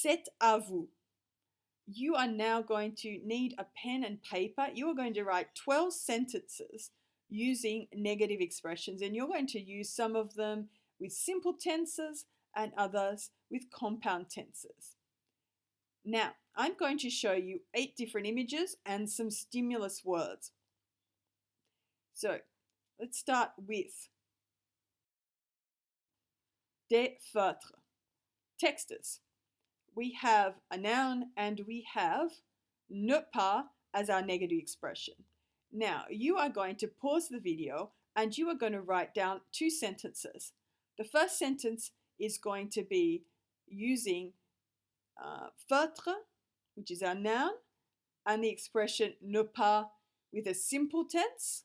C'est à vous. You are now going to need a pen and paper. You are going to write 12 sentences using negative expressions, and you're going to use some of them with simple tenses and others with compound tenses. Now, I'm going to show you 8 different images and some stimulus words. So, let's start with des feutres. Texters. We have a noun and we have ne pas as our negative expression. Now, you are going to pause the video and you are going to write down 2 sentences. The first sentence is going to be using feutre, which is our noun, and the expression ne pas with a simple tense.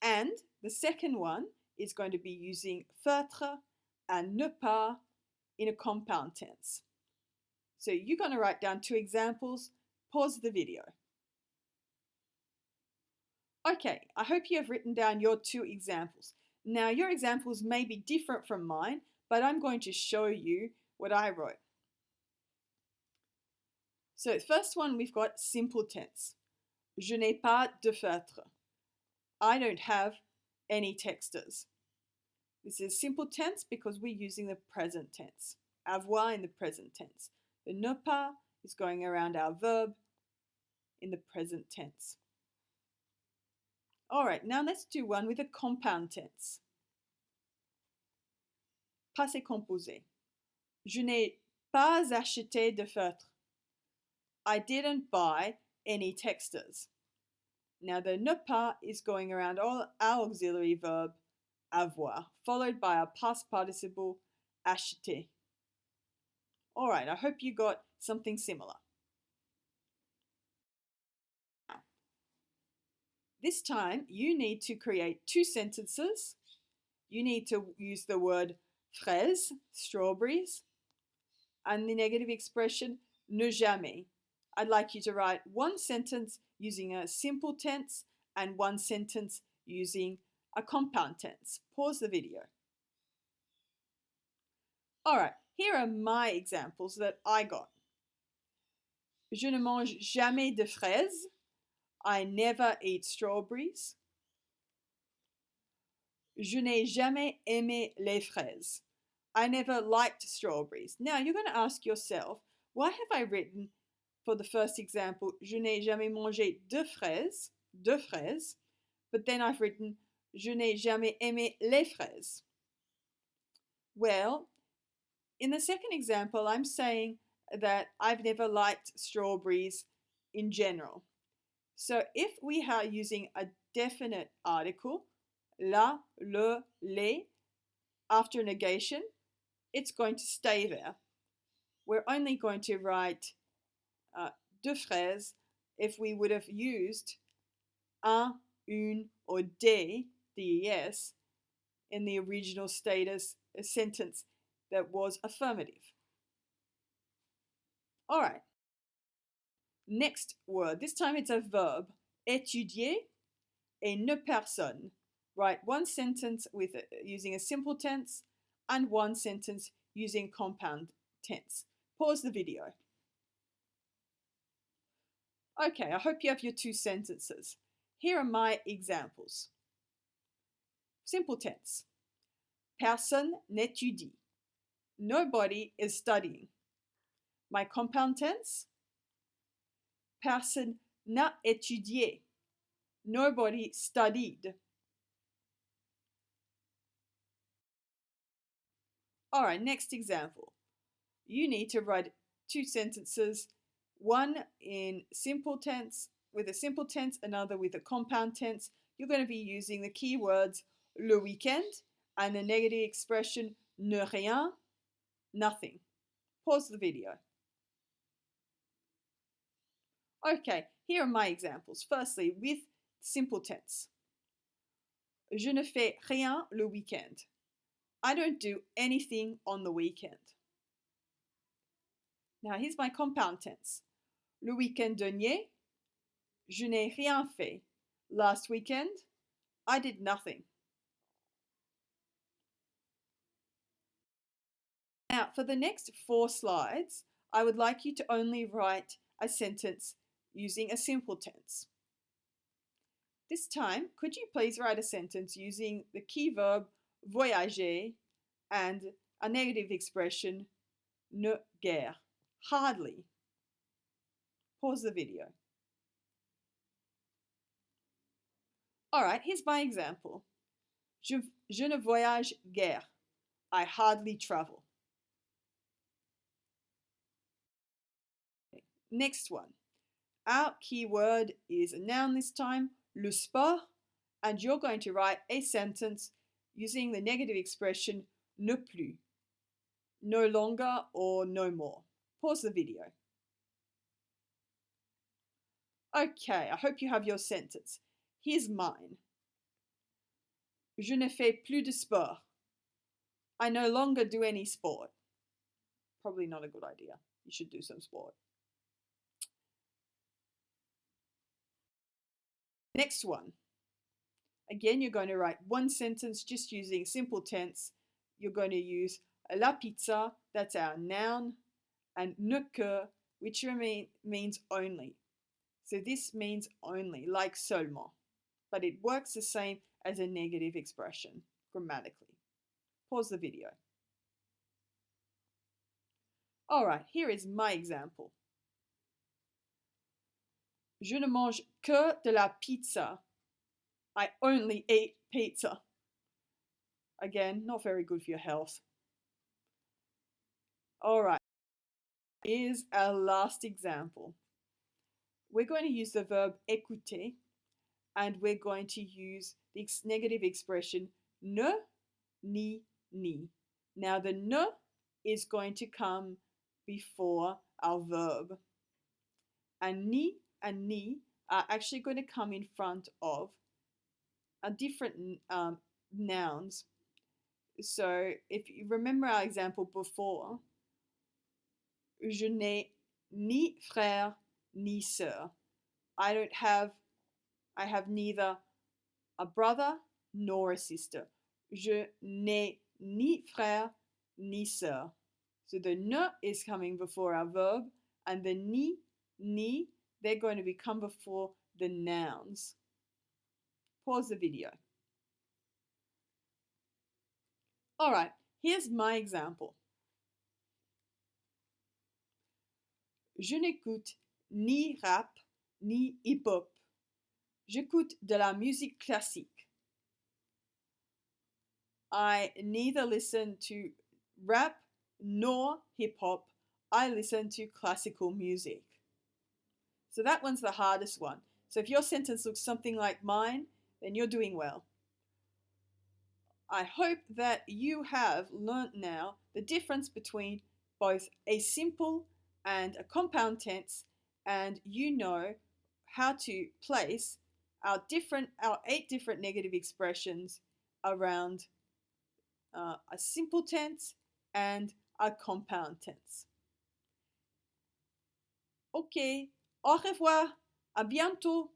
And the second one is going to be using feutre and ne pas in a compound tense. So you're going to write down 2 examples, pause the video. Okay, I hope you have written down your 2 examples. Now your examples may be different from mine, but I'm going to show you what I wrote. So the first one, we've got simple tense. Je n'ai pas de feutre. I don't have any texters. This is simple tense because we're using the present tense. Avoir in the present tense. The ne pas is going around our verb in the present tense. All right, now let's do one with a compound tense. Passé composé. Je n'ai pas acheté de feutre. I didn't buy any texters. Now the ne pas is going around all our auxiliary verb avoir, followed by our past participle acheter. All right, I hope you got something similar. This time you need to create 2 sentences. You need to use the word fraises, strawberries, and the negative expression ne jamais. I'd like you to write 1 sentence using a simple tense and 1 sentence using a compound tense. Pause the video. All right, here are my examples that I got. Je ne mange jamais de fraises. I never eat strawberries. Je n'ai jamais aimé les fraises. I never liked strawberries. Now you're going to ask yourself, why have I written for the first example, je n'ai jamais mangé de fraises, but then I've written, je n'ai jamais aimé les fraises. Well, in the second example, I'm saying that I've never liked strawberries in general. So if we are using a definite article, la, le, les, after negation, it's going to stay there. We're only going to write de fraises if we would have used un, une, or des, des, in the original status sentence that was affirmative. All right. Next word. This time it's a verb. Étudier et ne personne. Write 1 sentence with using a simple tense and 1 sentence using compound tense. Pause the video. Okay, I hope you have your 2 sentences. Here are my examples. Simple tense. Personne n'étudie. Nobody is studying. My compound tense. Personne n'a étudié. Nobody studied. All right, next example. You need to write 2 sentences, 1 in simple tense with a simple tense, another with a compound tense. You're going to be using the keywords le weekend and the negative expression ne rien, nothing. Pause the video. Okay, here are my examples. Firstly, with simple tense. Je ne fais rien le weekend. I don't do anything on the weekend. Now here's my compound tense. Le week-end dernier, je n'ai rien fait. Last weekend, I did nothing. Now for the next 4 slides, I would like you to only write a sentence using a simple tense. This time, could you please write a sentence using the key verb voyager and a negative expression ne guère, hardly. Pause the video. Alright, here's my example. Je ne voyage guère. I hardly travel. Next one. Our keyword is a noun this time, le sport, and you're going to write a sentence using the negative expression ne plus, no longer or no more. Pause the video. Okay, I hope you have your sentence. Here's mine. Je ne fais plus de sport. I no longer do any sport. Probably not a good idea. You should do some sport. Next one. Again, you're going to write one sentence just using simple tense. You're going to use la pizza, that's our noun, and ne que, which means only. So this means only, like seulement, but it works the same as a negative expression grammatically. Pause the video. All right, here is my example. Je ne mange que de la pizza. I only eat pizza. Again, not very good for your health. All right, here's our last example. We're going to use the verb écouter, and we're going to use the negative expression ne, ni, ni. Now the ne is going to come before our verb, and ni are actually going to come in front of a different nouns. So if you remember our example before, je n'ai ni frère ni sœur. I have neither a brother nor a sister. Je n'ai ni frère ni sœur. So the ne is coming before our verb, and the ni, they're going to come before the nouns. Pause the video. All right, here's my example. Je n'écoute ni rap ni hip-hop. J'écoute de la musique classique. I neither listen to rap nor hip-hop. I listen to classical music. So that one's the hardest one. So if your sentence looks something like mine, then you're doing well. I hope that you have learnt now the difference between both a simple and a compound tense, and you know how to place our 8 different negative expressions around a simple tense and a compound tense. Ok, au revoir, à bientôt.